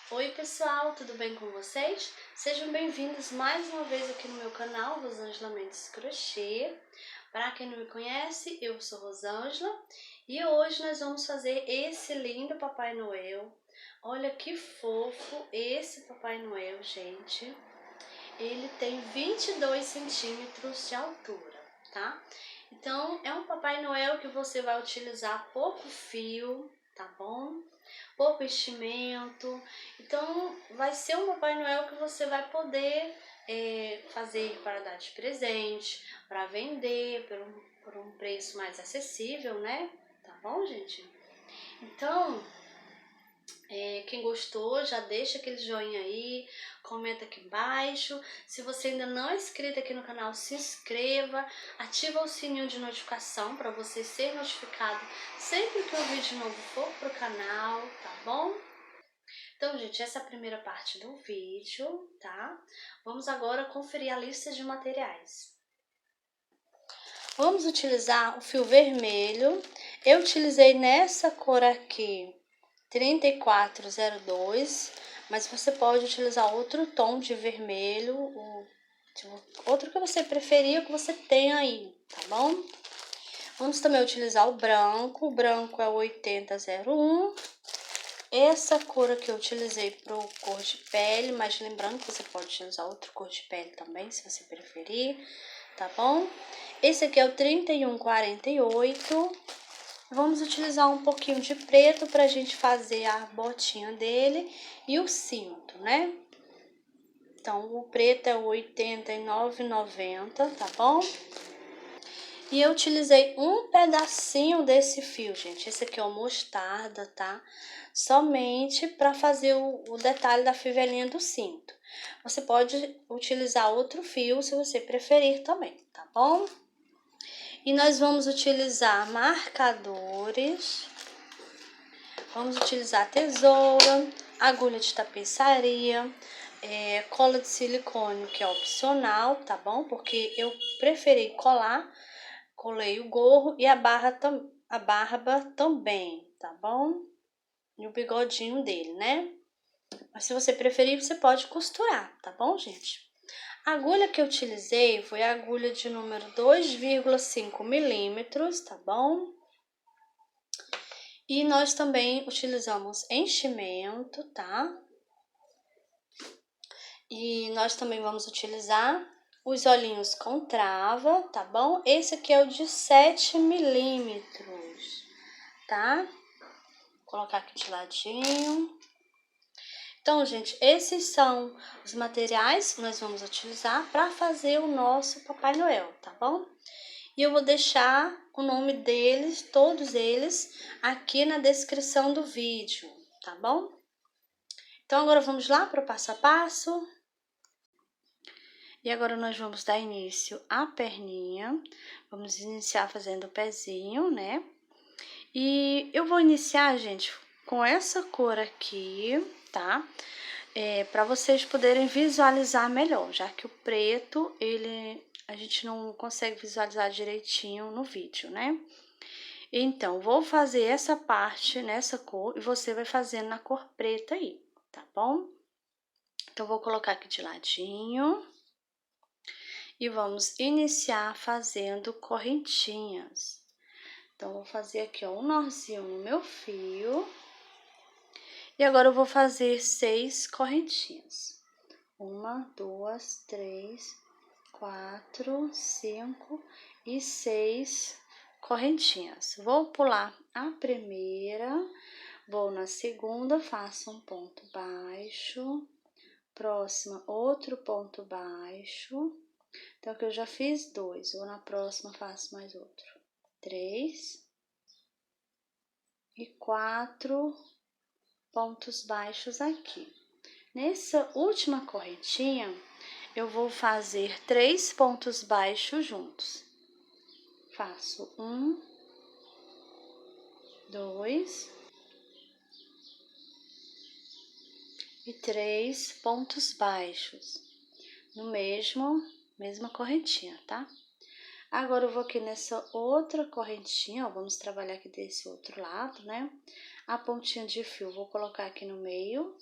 Oi pessoal, tudo bem com vocês? Sejam bem-vindos mais uma vez aqui no meu canal, Rosângela Mendes Crochê. Para quem não me conhece, eu sou Rosângela e hoje nós vamos fazer esse lindo Papai Noel. Olha que fofo esse Papai Noel, gente. Ele tem 22 centímetros de altura, tá? Então, é um Papai Noel que você vai utilizar pouco fio, tá bom? Pouco enchimento. Então, vai ser um Papai Noel que você vai poder fazer para dar de presente, para vender por um preço mais acessível, né? Tá bom, gente? Então, quem gostou, já deixa aquele joinha aí, comenta aqui embaixo. Se você ainda não é inscrito aqui no canal, se inscreva, ativa o sininho de notificação para você ser notificado sempre que um vídeo novo for pro canal, tá bom? Então, gente, essa é a primeira parte do vídeo, tá? Vamos agora conferir a lista de materiais. Vamos utilizar o fio vermelho. Eu utilizei nessa cor aqui 3402, mas você pode utilizar outro tom de vermelho, outro que você preferir, o que você tem aí, tá bom? Vamos também utilizar o branco é o 8001. Essa cor aqui eu utilizei pro cor de pele, mas lembrando que você pode utilizar outra cor de pele também, se você preferir, tá bom? Esse aqui é o 3148. Vamos utilizar um pouquinho de preto pra gente fazer a botinha dele e o cinto, né? Então, o preto é o 89,90, tá bom? E eu utilizei um pedacinho desse fio, gente. Esse aqui é o mostarda, tá? Somente para fazer o detalhe da fivelinha do cinto. Você pode utilizar outro fio se você preferir também, tá bom? E nós vamos utilizar marcadores. Vamos utilizar tesoura, agulha de tapeçaria, cola de silicone, que é opcional, tá bom? Porque eu preferi colar. Colei o gorro e a barba também, tá bom? E o bigodinho dele, né? Mas se você preferir, você pode costurar, tá bom, gente? A agulha que eu utilizei foi a agulha de número 2,5 milímetros, tá bom? E nós também utilizamos enchimento, tá? E nós também vamos utilizar os olhinhos com trava, tá bom? Esse aqui é o de 7 milímetros, tá? Vou colocar aqui de ladinho. Então, gente, esses são os materiais que nós vamos utilizar para fazer o nosso Papai Noel, tá bom? E eu vou deixar o nome deles, todos eles, aqui na descrição do vídeo, tá bom? Então, agora vamos lá para o passo a passo. E agora nós vamos dar início à perninha. Vamos iniciar fazendo o pezinho, né? E eu vou iniciar, gente, com essa cor aqui, tá? Para vocês poderem visualizar melhor, já que o preto, a gente não consegue visualizar direitinho no vídeo, né? Então, vou fazer essa parte nessa cor e você vai fazendo na cor preta aí, tá bom? Então, vou colocar aqui de ladinho. E vamos iniciar fazendo correntinhas. Então, vou fazer aqui, ó, um nozinho no meu fio. E agora eu vou fazer 6 correntinhas. 1, 2, 3, 4, 5 e 6 correntinhas. Vou pular a primeira, vou na segunda, faço um ponto baixo. Próxima, outro ponto baixo. Então, aqui eu já fiz 2, vou na próxima, faço mais outro. 3 e 4 pontos baixos aqui. Nessa última correntinha, eu vou fazer 3 pontos baixos juntos. Faço 1, 2 e 3 pontos baixos no mesma correntinha, tá? Agora, eu vou aqui nessa outra correntinha, ó, vamos trabalhar aqui desse outro lado, né? A pontinha de fio, vou colocar aqui no meio.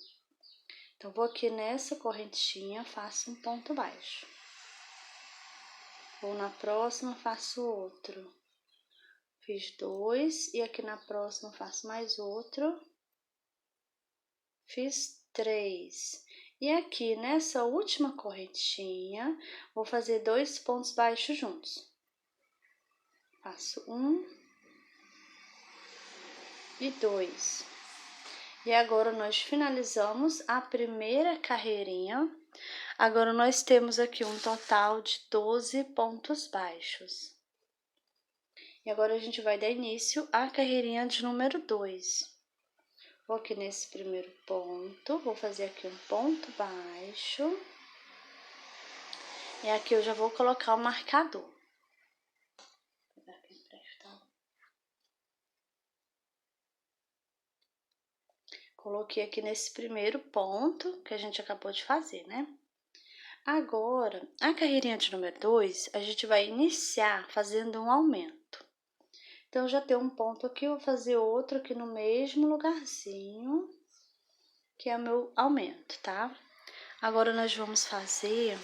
Então, vou aqui nessa correntinha, faço um ponto baixo. Vou na próxima, faço outro. Fiz 2, e aqui na próxima faço mais outro. Fiz 3. E aqui nessa última correntinha, vou fazer 2 pontos baixos juntos. Faço 1 e 2. E agora, nós finalizamos a primeira carreirinha. Agora, nós temos aqui um total de 12 pontos baixos. E agora, a gente vai dar início à carreirinha de número 2. Vou aqui nesse primeiro ponto, vou fazer aqui um ponto baixo. E aqui eu já vou colocar o marcador. Coloquei aqui nesse primeiro ponto que a gente acabou de fazer, né? Agora, a carreirinha de número 2, a gente vai iniciar fazendo um aumento. Então, já tem um ponto aqui, eu vou fazer outro aqui no mesmo lugarzinho, que é o meu aumento, tá? Agora, nós vamos fazer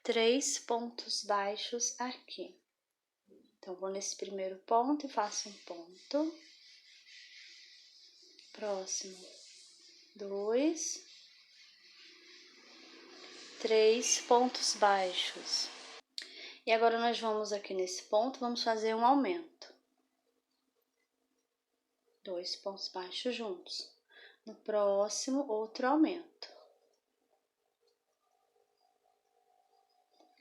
3 pontos baixos aqui. Então, vou nesse primeiro ponto e faço um ponto. Próximo, 2, 3 pontos baixos. E agora, nós vamos aqui nesse ponto, vamos fazer um aumento. 2 pontos baixos juntos. No próximo, outro aumento.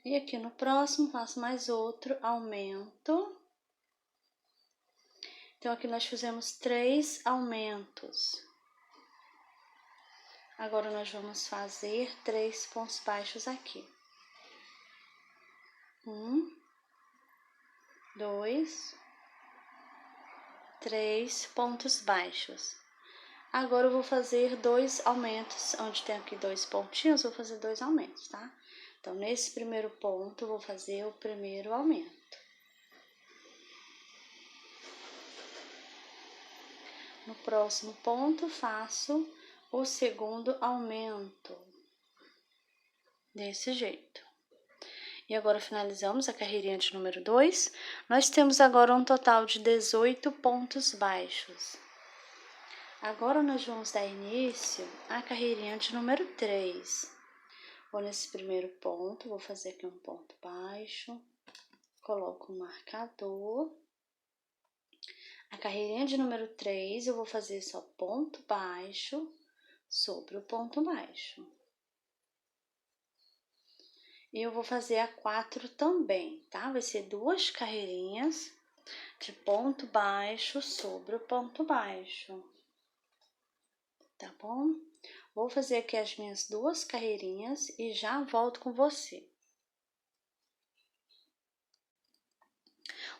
E aqui no próximo, faço mais outro aumento. Então, aqui nós fizemos 3 aumentos. Agora, nós vamos fazer 3 pontos baixos aqui. 1, 2, 3 pontos baixos. Agora, eu vou fazer 2 aumentos, onde tem aqui 2 pontinhos, vou fazer 2 aumentos, tá? Então, nesse primeiro ponto, eu vou fazer o primeiro aumento. No próximo ponto, faço o segundo aumento. Desse jeito. E agora, finalizamos a carreirinha de número 2. Nós temos agora um total de 18 pontos baixos. Agora, nós vamos dar início à carreirinha de número 3. Vou nesse primeiro ponto, vou fazer aqui um ponto baixo. Coloco o marcador. A carreirinha de número 3, eu vou fazer só ponto baixo sobre o ponto baixo. E eu vou fazer a 4 também, tá? Vai ser 2 carreirinhas de ponto baixo sobre o ponto baixo. Tá bom? Vou fazer aqui as minhas 2 carreirinhas e já volto com você.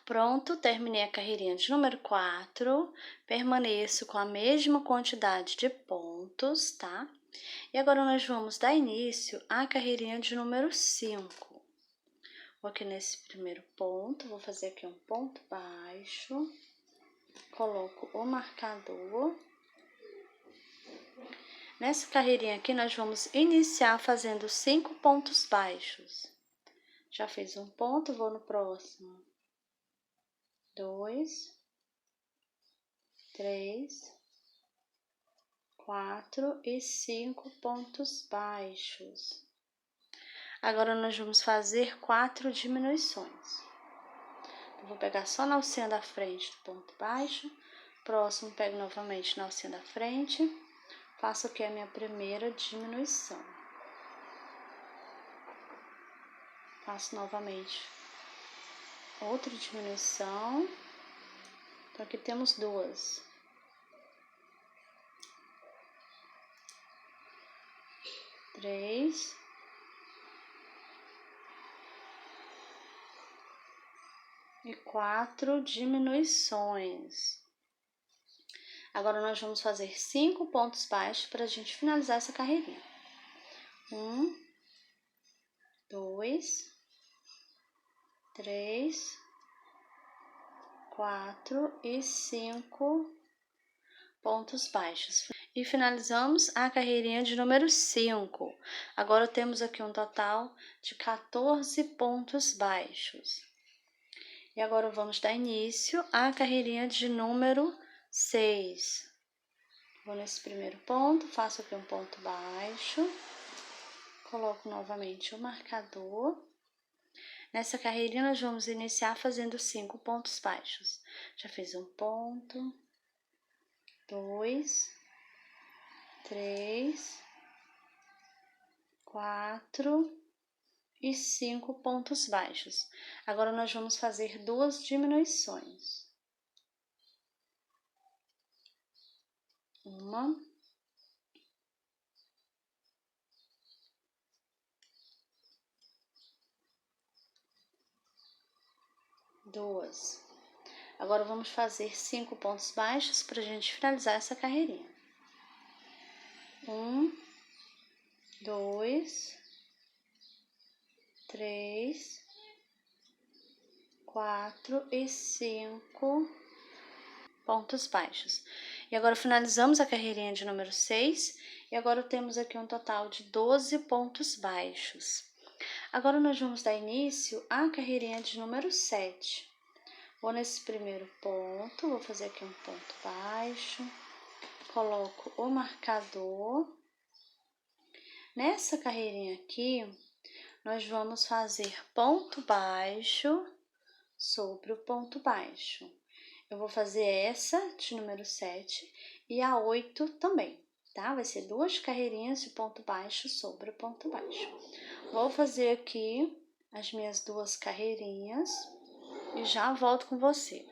Pronto, terminei a carreirinha de número 4, permaneço com a mesma quantidade de pontos, tá? E agora, nós vamos dar início à carreirinha de número 5. Vou aqui nesse primeiro ponto, vou fazer aqui um ponto baixo, coloco o marcador. Nessa carreirinha aqui, nós vamos iniciar fazendo 5 pontos baixos. Já fiz um ponto, vou no próximo. 2, 3, 4 e 5 pontos baixos. Agora, nós vamos fazer 4 diminuições. Eu vou pegar só na alcinha da frente do ponto baixo. Próximo, pego novamente na alcinha da frente. Faço aqui a minha primeira diminuição. Faço novamente outra diminuição. Então, aqui temos 2. 3. E 4 diminuições. Agora, nós vamos fazer 5 pontos baixos para a gente finalizar essa carreirinha. 1, 2, 3, 4 e 5 pontos baixos. E finalizamos a carreirinha de número 5. Agora temos aqui um total de 14 pontos baixos. E agora vamos dar início à carreirinha de número 6. Vou nesse primeiro ponto, faço aqui um ponto baixo, coloco novamente o marcador. Nessa carreirinha nós vamos iniciar fazendo 5 pontos baixos. Já fiz um ponto, 2, 3, 4 e 5 pontos baixos. Agora nós vamos fazer 2 diminuições. Uma, duas. Agora vamos fazer 5 pontos baixos para a gente finalizar essa carreirinha. 1, 2, 3, 4 e 5 pontos baixos. E agora finalizamos a carreirinha de número 6 e agora temos aqui um total de 12 pontos baixos. Agora nós vamos dar início à carreirinha de número 7. Vou nesse primeiro ponto, vou fazer aqui um ponto baixo, coloco o marcador. Nessa carreirinha aqui, nós vamos fazer ponto baixo sobre o ponto baixo. Eu vou fazer essa de número 7 e a 8 também, tá? Vai ser 2 carreirinhas de ponto baixo sobre o ponto baixo. Vou fazer aqui as minhas 2 carreirinhas e já volto com você.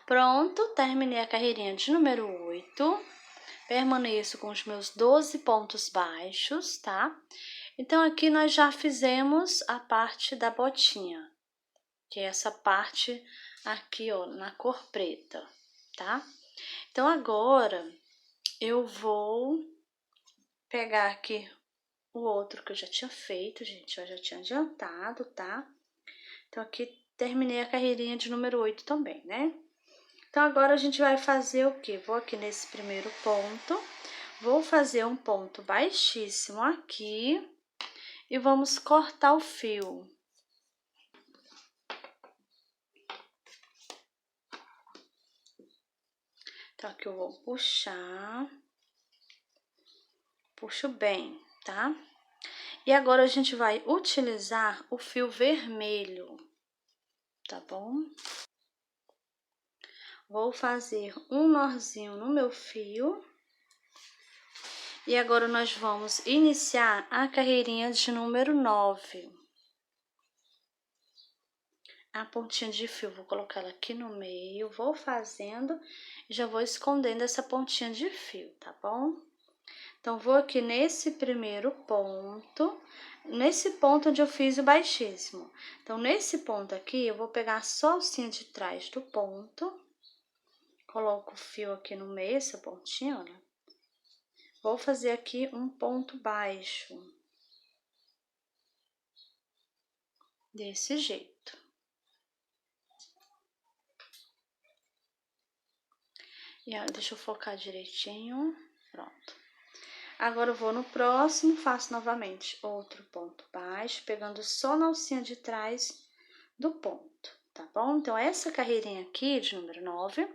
Pronto, terminei a carreirinha de número 8. Permaneço com os meus 12 pontos baixos, tá? Então, aqui nós já fizemos a parte da botinha, que é essa parte aqui, ó, na cor preta, tá? Então, agora, eu vou pegar aqui o outro que eu já tinha feito, gente, eu já tinha adiantado, tá? Então, aqui terminei a carreirinha de número 8 também, né? Então, agora a gente vai fazer o quê? Vou aqui nesse primeiro ponto, vou fazer um ponto baixíssimo aqui e vamos cortar o fio. Então, aqui eu vou puxar, puxo bem, tá? E agora a gente vai utilizar o fio vermelho, tá bom? Vou fazer um nozinho no meu fio. E agora nós vamos iniciar a carreirinha de número 9. A pontinha de fio, vou colocar ela aqui no meio, vou fazendo e já vou escondendo essa pontinha de fio, tá bom? Então, vou aqui nesse primeiro ponto, nesse ponto onde eu fiz o baixíssimo. Então, nesse ponto aqui, eu vou pegar só a alcinha de trás do ponto, coloco o fio aqui no meio, essa pontinha, olha. Vou fazer aqui um ponto baixo, desse jeito. E ó, deixa eu focar direitinho, pronto. Agora, eu vou no próximo, faço novamente outro ponto baixo, pegando só na alcinha de trás do ponto, tá bom? Então, essa carreirinha aqui, de número 9,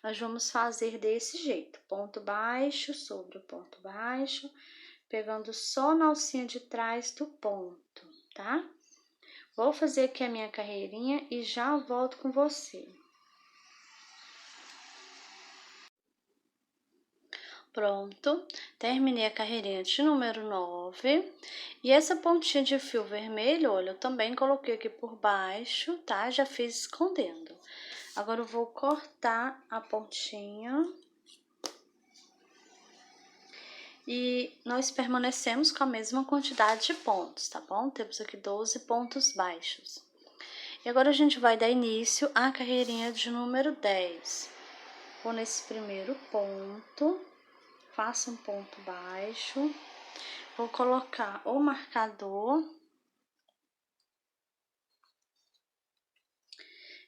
nós vamos fazer desse jeito. Ponto baixo sobre o ponto baixo, pegando só na alcinha de trás do ponto, tá? Vou fazer aqui a minha carreirinha e já volto com você. Pronto, terminei a carreirinha de número 9. E essa pontinha de fio vermelho, olha, eu também coloquei aqui por baixo, tá? Já fiz escondendo. Agora, eu vou cortar a pontinha. E nós permanecemos com a mesma quantidade de pontos, tá bom? Temos aqui 12 pontos baixos. E agora, a gente vai dar início à carreirinha de número 10. Vou nesse primeiro ponto, faço um ponto baixo, vou colocar o marcador.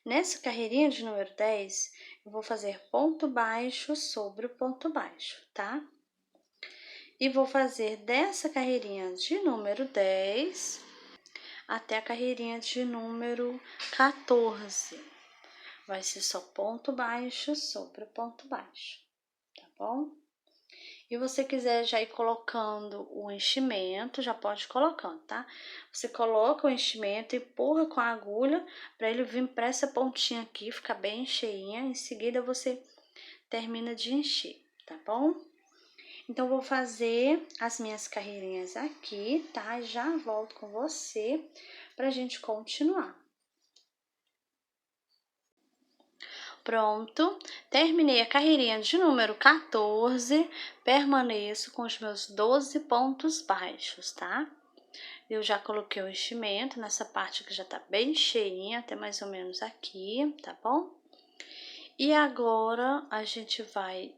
Nessa carreirinha de número 10, eu vou fazer ponto baixo sobre o ponto baixo, tá? E vou fazer dessa carreirinha de número 10 até a carreirinha de número 14. Vai ser só ponto baixo sobre ponto baixo, tá bom? E você quiser já ir colocando o enchimento, já pode ir colocando, tá? Você coloca o enchimento e empurra com a agulha para ele vir para essa pontinha aqui, ficar bem cheinha. Em seguida, você termina de encher, tá bom? Então, vou fazer as minhas carreirinhas aqui, tá? Já volto com você pra gente continuar. Pronto, terminei a carreirinha de número 14, permaneço com os meus 12 pontos baixos, tá? Eu já coloquei o enchimento nessa parte que já tá bem cheinha, até mais ou menos aqui, tá bom? E agora, a gente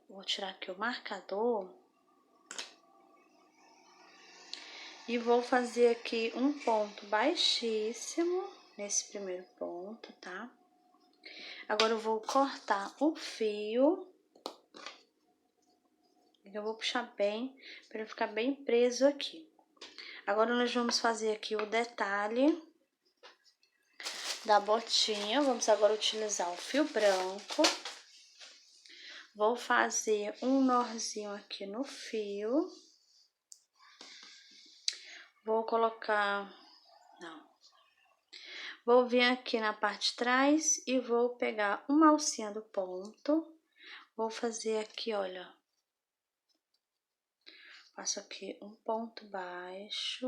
vou tirar aqui o marcador e vou fazer aqui um ponto baixíssimo nesse primeiro ponto, tá? Agora, eu vou cortar o fio. Eu vou puxar bem, para ele ficar bem preso aqui. Agora, nós vamos fazer aqui o detalhe da botinha. Vamos agora utilizar o fio branco. Vou fazer um nozinho aqui no fio. Vou colocar... Não. Vou vir aqui na parte de trás e vou pegar uma alcinha do ponto. Vou fazer aqui, olha. Faço aqui um ponto baixo.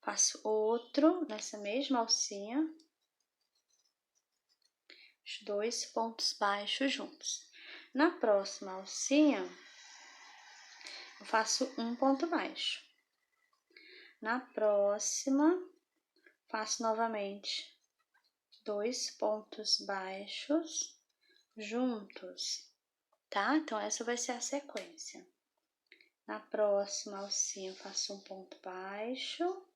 Faço outro nessa mesma alcinha. Os 2 pontos baixos juntos. Na próxima alcinha, eu faço um ponto baixo. Na próxima, faço novamente 2 pontos baixos juntos, tá? Então, essa vai ser a sequência. Na próxima alcinha, eu faço um ponto baixo.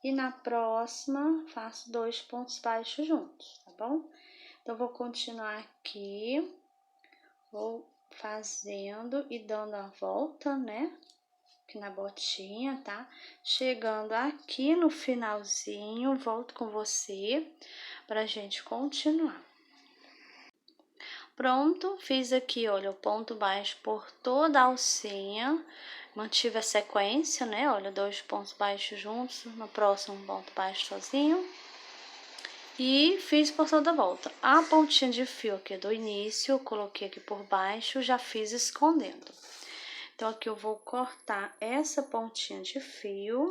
E na próxima, faço 2 pontos baixos juntos, tá bom? Então, vou continuar aqui, vou fazendo e dando a volta, né? Aqui na botinha, tá? Chegando aqui no finalzinho, volto com você pra gente continuar. Pronto, fiz aqui, olha, o ponto baixo por toda a alcinha. Mantive a sequência, né? Olha, 2 pontos baixos juntos, no próximo ponto baixo sozinho. E fiz por toda a volta. A pontinha de fio aqui do início, eu coloquei aqui por baixo, já fiz escondendo. Então, aqui eu vou cortar essa pontinha de fio.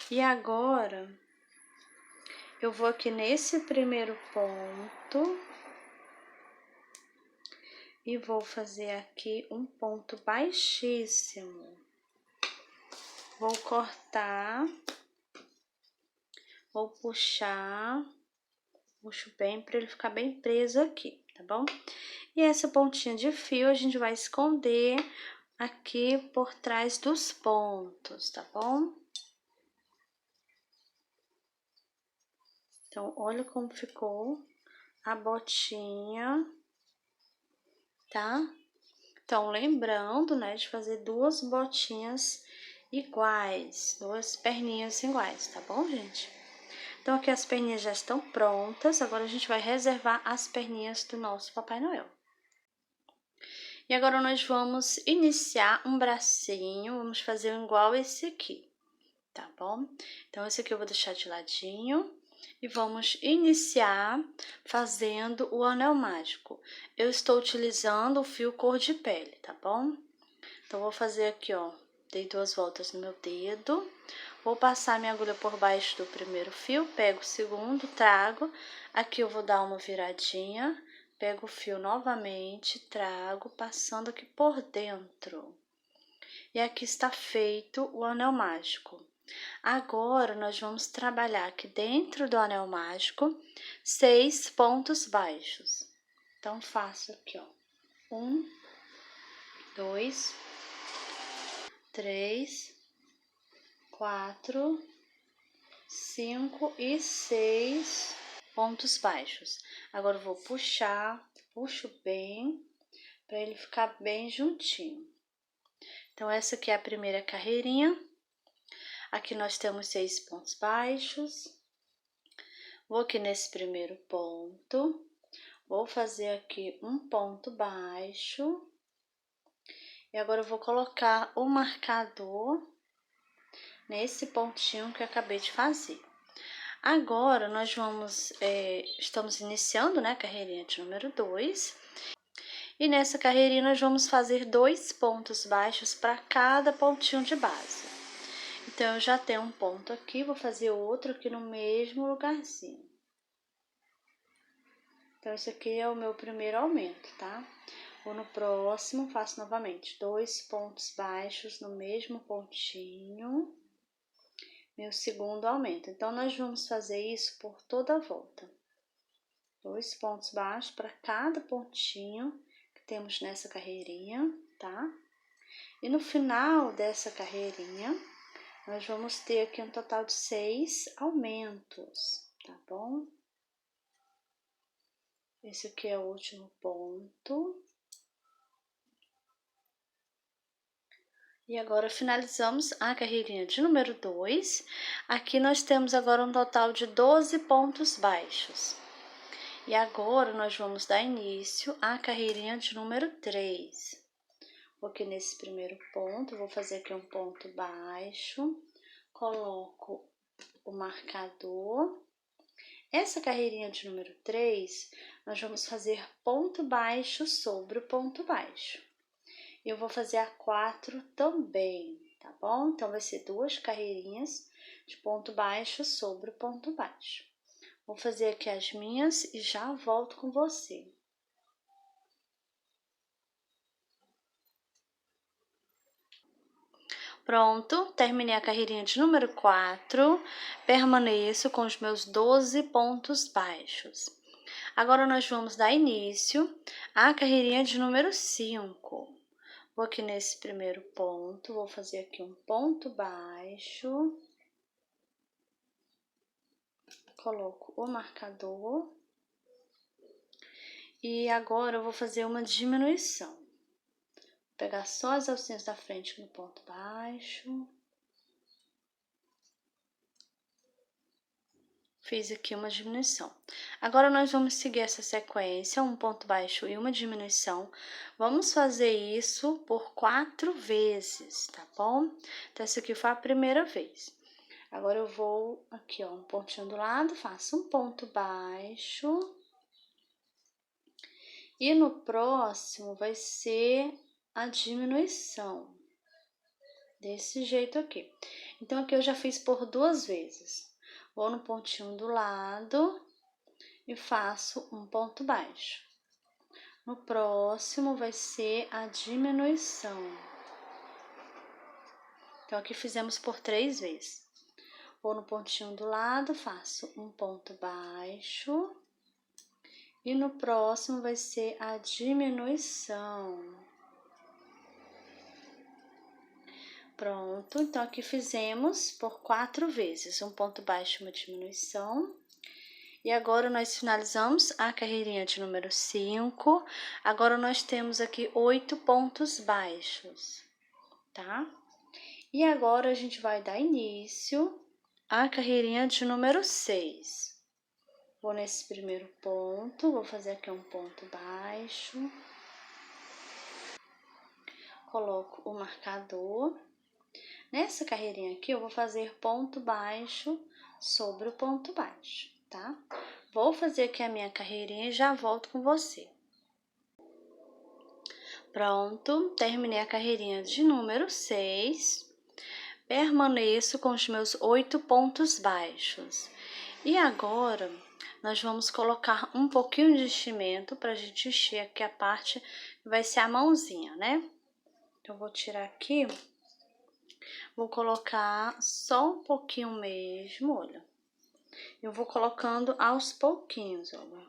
E agora, eu vou aqui nesse primeiro ponto e vou fazer aqui um ponto baixíssimo. Vou cortar, vou puxar, puxo bem para ele ficar bem preso aqui, tá bom? E essa pontinha de fio a gente vai esconder aqui por trás dos pontos, tá bom? Então, olha como ficou a botinha, tá? Então, lembrando, né, de fazer 2 botinhas iguais, 2 perninhas iguais, tá bom, gente? Então, aqui as perninhas já estão prontas, agora a gente vai reservar as perninhas do nosso Papai Noel. E agora nós vamos iniciar um bracinho, vamos fazer um igual esse aqui, tá bom? Então, esse aqui eu vou deixar de ladinho. E vamos iniciar fazendo o anel mágico. Eu estou utilizando o fio cor de pele, tá bom? Então, vou fazer aqui, ó, dei 2 voltas no meu dedo. Vou passar minha agulha por baixo do primeiro fio, pego o segundo, trago. Aqui eu vou dar uma viradinha, pego o fio novamente, trago, passando aqui por dentro. E aqui está feito o anel mágico. Agora, nós vamos trabalhar aqui dentro do anel mágico 6 pontos baixos. Então, faço aqui, ó, 1, 2, 3, 4, 5 e 6 pontos baixos. Agora eu vou puxar, puxo bem, para ele ficar bem juntinho. Então, essa aqui é a primeira carreirinha. Aqui nós temos 6 pontos baixos. Vou aqui nesse primeiro ponto, vou fazer aqui um ponto baixo. E agora eu vou colocar o marcador nesse pontinho que eu acabei de fazer. Agora, nós vamos, estamos iniciando, né, a carreirinha de número 2. E nessa carreirinha, nós vamos fazer 2 pontos baixos para cada pontinho de base. Então, eu já tenho um ponto aqui, vou fazer outro aqui no mesmo lugarzinho. Então, esse aqui é o meu primeiro aumento, tá? Vou no próximo, faço novamente 2 pontos baixos no mesmo pontinho. Meu segundo aumento. Então, nós vamos fazer isso por toda a volta. 2 pontos baixos para cada pontinho que temos nessa carreirinha, tá? E no final dessa carreirinha, nós vamos ter aqui um total de 6 aumentos, tá bom? Esse aqui é o último ponto. E agora, finalizamos a carreirinha de número 2. Aqui nós temos agora um total de 12 pontos baixos. E agora, nós vamos dar início à carreirinha de número 3. Vou aqui nesse primeiro ponto, vou fazer aqui um ponto baixo. Coloco o marcador. Essa carreirinha de número 3, nós vamos fazer ponto baixo sobre o ponto baixo. Eu vou fazer a 4 também, tá bom? Então, vai ser 2 carreirinhas de ponto baixo sobre o ponto baixo. Vou fazer aqui as minhas e já volto com você. Pronto, terminei a carreirinha de número 4, permaneço com os meus 12 pontos baixos. Agora, nós vamos dar início à carreirinha de número 5. Vou aqui nesse primeiro ponto, vou fazer aqui um ponto baixo. Coloco o marcador. E agora, eu vou fazer uma diminuição. Vou pegar só as alcinhas da frente no ponto baixo. Fiz aqui uma diminuição. Agora, nós vamos seguir essa sequência, um ponto baixo e uma diminuição. Vamos fazer isso por 4 vezes, tá bom? Então, essa aqui foi a primeira vez. Agora, eu vou aqui, ó, um pontinho do lado, faço um ponto baixo. E no próximo vai ser a diminuição. Desse jeito aqui. Então, aqui eu já fiz por 2 vezes. Vou no pontinho do lado e faço um ponto baixo. No próximo vai ser a diminuição. Então, aqui fizemos por 3 vezes. Vou no pontinho do lado, faço um ponto baixo. E no próximo vai ser a diminuição. Pronto, então aqui fizemos por 4 vezes, um ponto baixo e uma diminuição. E agora, nós finalizamos a carreirinha de número 5. Agora, nós temos aqui 8 pontos baixos, tá? E agora, a gente vai dar início à carreirinha de número 6. Vou nesse primeiro ponto, vou fazer aqui um ponto baixo. Coloco o marcador. Nessa carreirinha aqui, eu vou fazer ponto baixo sobre o ponto baixo, tá? Vou fazer aqui a minha carreirinha e já volto com você. Pronto, terminei a carreirinha de número 6. Permaneço com os meus 8 pontos baixos. E agora, nós vamos colocar um pouquinho de enchimento pra gente encher aqui a parte que vai ser a mãozinha, né? Então, eu vou tirar aqui. Vou colocar só um pouquinho mesmo, olha. Eu vou colocando aos pouquinhos, olha.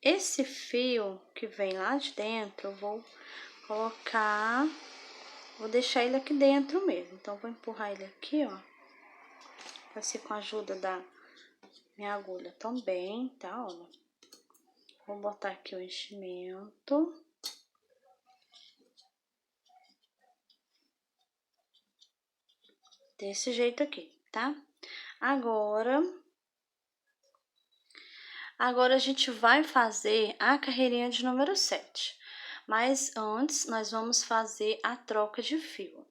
Esse fio que vem lá de dentro, eu vou colocar, vou deixar ele aqui dentro mesmo. Então, vou empurrar ele aqui, ó. vai ser com a ajuda da minha agulha também, tá? Olha. Vou botar aqui o enchimento. Desse jeito aqui, tá? Agora a gente vai fazer a carreirinha de número 7. Mas antes, nós vamos fazer a troca de fio.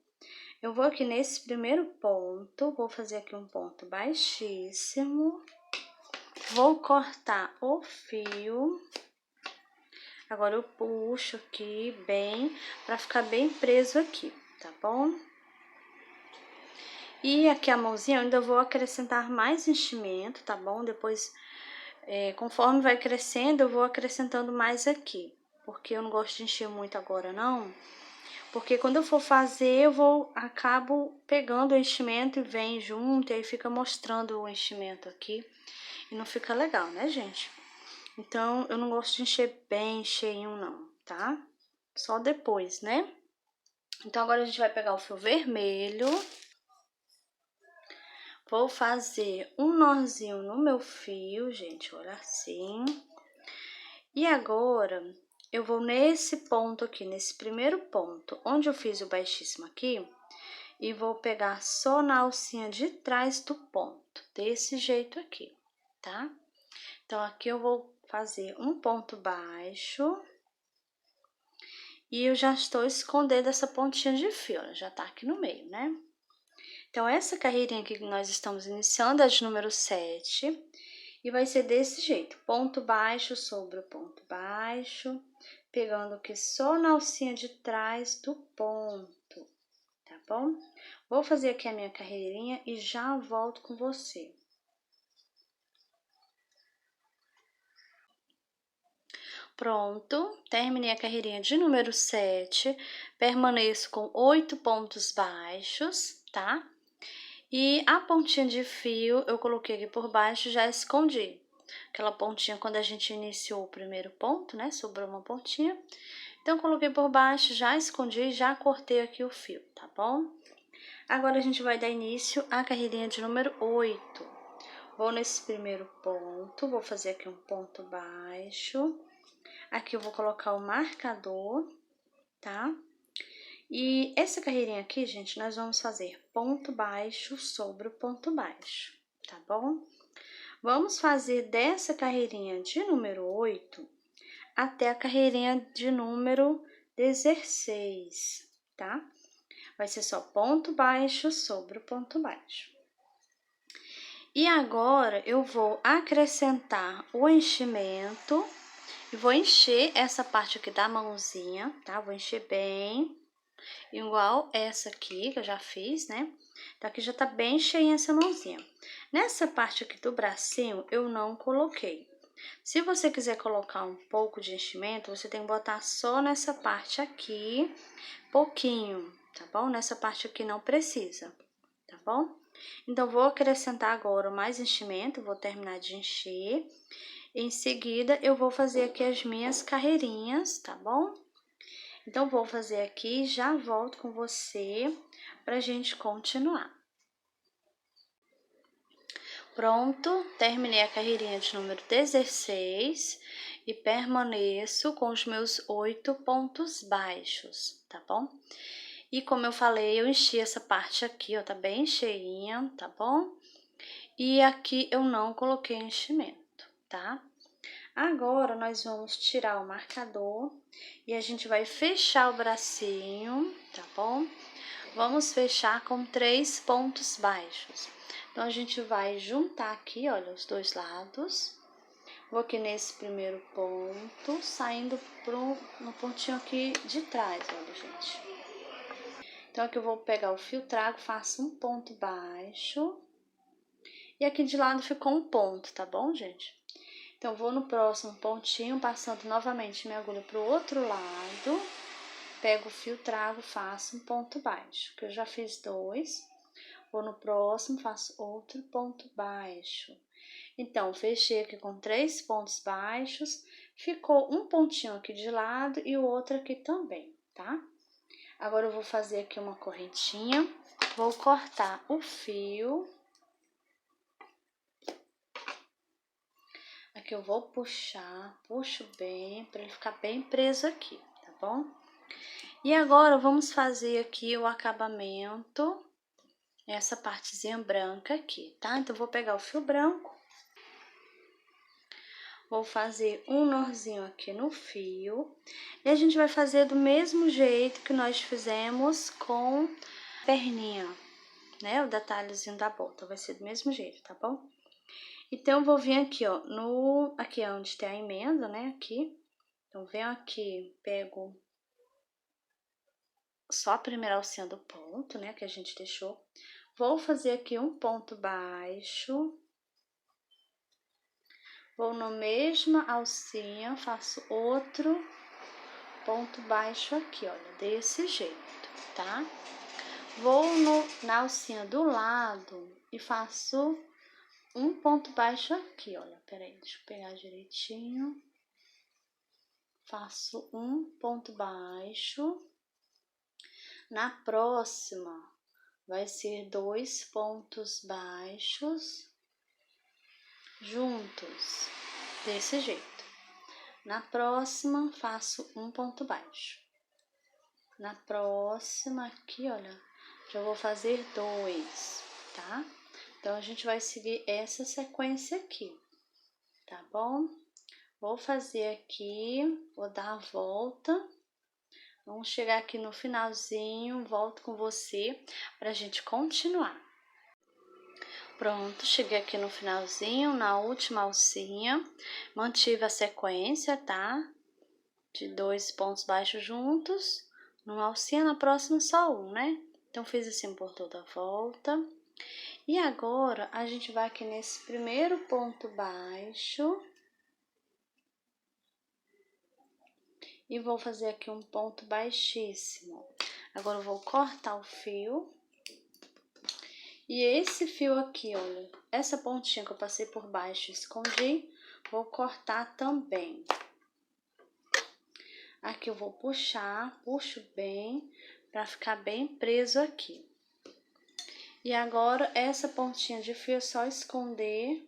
Eu vou aqui nesse primeiro ponto, vou fazer aqui um ponto baixíssimo. Vou cortar o fio. Agora eu puxo aqui bem, pra ficar bem preso aqui, tá bom? E aqui a mãozinha eu ainda vou acrescentar mais enchimento, tá bom? Depois, conforme vai crescendo, eu vou acrescentando mais aqui. Porque eu não gosto de encher muito agora, não. Porque quando eu for fazer, acabo pegando o enchimento e vem junto, e aí fica mostrando o enchimento aqui. E não fica legal, né, gente? Então, eu não gosto de encher bem cheinho, não, tá? Só depois, né? Então, agora a gente vai pegar o fio vermelho. Vou fazer um nozinho no meu fio, gente, olha assim. E agora, eu vou nesse ponto aqui, nesse primeiro ponto, onde eu fiz o baixíssimo aqui, e vou pegar só na alcinha de trás do ponto, desse jeito aqui, tá? Então, aqui eu vou fazer um ponto baixo. E eu já estou escondendo essa pontinha de fio, ela já tá aqui no meio, né? Então, essa carreirinha aqui que nós estamos iniciando é de número 7. E vai ser desse jeito, ponto baixo sobre o ponto baixo, pegando aqui só na alcinha de trás do ponto, tá bom? Vou fazer aqui a minha carreirinha e já volto com você. Pronto, terminei a carreirinha de número 7, permaneço com 8 pontos baixos, tá? E a pontinha de fio eu coloquei aqui por baixo, já escondi. Aquela pontinha quando a gente iniciou o primeiro ponto, né? Sobrou uma pontinha. Então, coloquei por baixo, já escondi, já cortei aqui o fio, tá bom? Agora, a gente vai dar início à carreirinha de número 8. Vou nesse primeiro ponto, vou fazer aqui um ponto baixo. Aqui eu vou colocar o marcador, tá? E essa carreirinha aqui, gente, nós vamos fazer ponto baixo sobre o ponto baixo, tá bom? Vamos fazer dessa carreirinha de número 8 até a carreirinha de número 16, tá? Vai ser só ponto baixo sobre o ponto baixo. E agora, eu vou acrescentar o enchimento e vou encher essa parte aqui da mãozinha, tá? Vou encher bem, igual essa aqui que eu já fiz, né? Então, aqui já tá bem cheinha essa mãozinha. Nessa parte aqui do bracinho, eu não coloquei. Se você quiser colocar um pouco de enchimento, você tem que botar só nessa parte aqui, pouquinho, tá bom? Nessa parte aqui não precisa, tá bom? Então, vou acrescentar agora mais enchimento, vou terminar de encher. Em seguida, eu vou fazer aqui as minhas carreirinhas, tá bom? Então, vou fazer aqui e já volto com você pra gente continuar. Pronto, terminei a carreirinha de número 16 e permaneço com os meus 8 pontos baixos, tá bom? E como eu falei, eu enchi essa parte aqui, ó, tá bem cheinha, tá bom? E aqui eu não coloquei enchimento, tá? Agora, nós vamos tirar o marcador e a gente vai fechar o bracinho, tá bom? Vamos fechar com 3 pontos baixos. Então, a gente vai juntar aqui, olha, os dois lados. Vou aqui nesse primeiro ponto, saindo no pontinho aqui de trás, olha, gente. Então, aqui eu vou pegar o fio trago, faço um ponto baixo. E aqui de lado ficou um ponto, tá bom, gente? Então, vou no próximo pontinho, passando novamente minha agulha pro outro lado. Pego o fio trago, faço um ponto baixo, que eu já fiz 2. Vou no próximo, faço outro ponto baixo. Então, fechei aqui com 3 pontos baixos, ficou um pontinho aqui de lado e o outro aqui também, tá? Agora, eu vou fazer aqui uma correntinha, vou cortar o fio Aqui eu vou puxar, puxo bem, para ele ficar bem preso aqui, tá bom? E agora, vamos fazer aqui o acabamento, essa partezinha branca aqui, tá? Então, eu vou pegar o fio branco, vou fazer um nozinho aqui no fio, e a gente vai fazer do mesmo jeito que nós fizemos com a perninha, né? O detalhezinho da bota, vai ser do mesmo jeito, tá bom? Então, eu vou vir aqui, ó, aqui é onde tem a emenda, né, aqui. Então, venho aqui, pego só a primeira alcinha do ponto, né, que a gente deixou. Vou fazer aqui um ponto baixo. Vou na mesma alcinha, faço outro ponto baixo aqui, olha, desse jeito, tá? Vou na alcinha do lado e faço um ponto baixo aqui, olha, peraí, deixa eu pegar direitinho. Faço um ponto baixo. Na próxima, vai ser 2 pontos baixos juntos, desse jeito. Na próxima, faço um ponto baixo. Na próxima, aqui, olha, já vou fazer 2, tá? Então, a gente vai seguir essa sequência aqui, tá bom? Vou fazer aqui, vou dar a volta. Vamos chegar aqui no finalzinho, volto com você pra gente continuar. Pronto, cheguei aqui no finalzinho, na última alcinha, mantive a sequência, tá? De 2 pontos baixos juntos, numa alcinha, na próxima só um, né? Então, fiz assim por toda a volta. E agora, a gente vai aqui nesse primeiro ponto baixo. E vou fazer aqui um ponto baixíssimo. Agora, eu vou cortar o fio. E esse fio aqui, olha, essa pontinha que eu passei por baixo e escondi, vou cortar também. Aqui eu vou puxar, puxo bem, pra ficar bem preso aqui. E agora, essa pontinha de fio é só esconder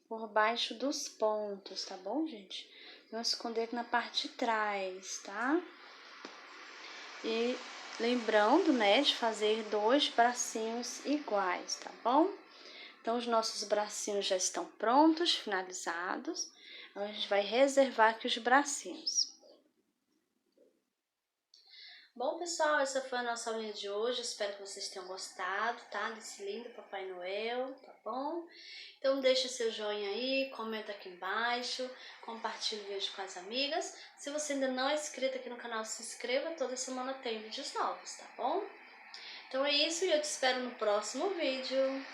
por baixo dos pontos, tá bom, gente? Vou esconder aqui na parte de trás, tá? E lembrando, né, de fazer 2 bracinhos iguais, tá bom? Então, os nossos bracinhos já estão prontos, finalizados. Então, a gente vai reservar aqui os bracinhos. Bom, pessoal, essa foi a nossa aulinha de hoje. Espero que vocês tenham gostado, tá? Desse lindo Papai Noel, tá bom? Então, deixa seu joinha aí, comenta aqui embaixo, compartilha o vídeo com as amigas. Se você ainda não é inscrito aqui no canal, se inscreva. Toda semana tem vídeos novos, tá bom? Então é isso e eu te espero no próximo vídeo.